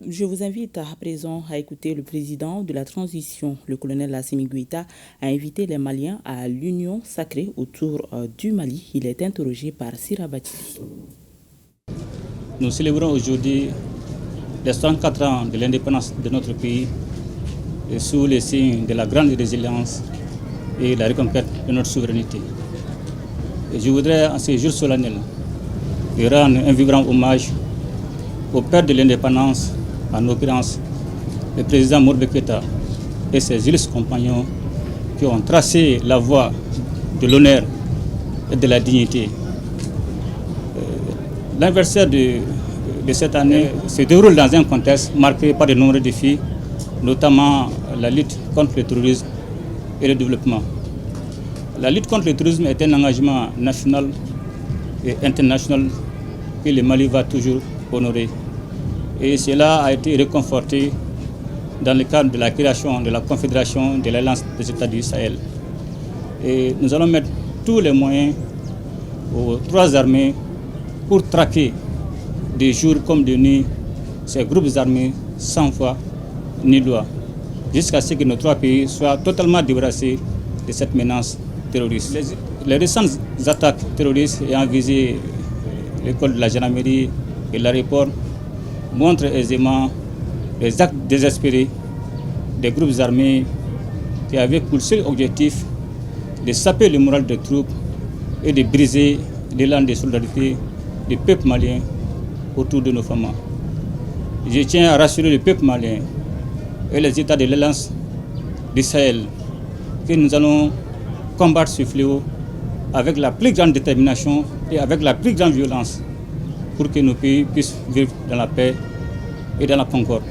Je vous invite à présent à écouter le président de la transition, le colonel Assimi Goïta, a invité les Maliens à l'union sacrée autour du Mali. Il est interrogé par Sira Batili. Nous célébrons aujourd'hui les 64 ans de l'indépendance de notre pays et sous les signes de la grande résilience et la reconquête de notre souveraineté. Et je voudrais, en ces jours solennels, rendre un vibrant hommage au père de l'indépendance, en l'occurrence le président Modibo Keïta et ses illustres compagnons qui ont tracé la voie de l'honneur et de la dignité. L'anniversaire de cette année se déroule dans un contexte marqué par de nombreux défis, notamment la lutte contre le terrorisme et le développement. La lutte contre le terrorisme est un engagement national et international que le Mali va toujours honorer. Et cela a été réconforté dans le cadre de la création de la Confédération de l'Alliance des États du Sahel. Et nous allons mettre tous les moyens aux trois armées pour traquer des jours comme de nuit ces groupes armés sans foi ni loi, jusqu'à ce que nos trois pays soient totalement débarrassés de cette menace terroriste. Les récentes attaques terroristes ayant visé l'école de la gendarmerie et l'aéroport montrent aisément les actes désespérés des groupes armés qui avaient pour seul objectif de saper le moral des troupes et de briser l'élan de solidarité du peuple malien autour de nos femmes. Je tiens à rassurer le peuple malien et les États de l'Alliance du Sahel que nous allons combattre ce fléau avec la plus grande détermination et avec la plus grande violence pour que nos pays puissent vivre dans la paix et dans la concorde.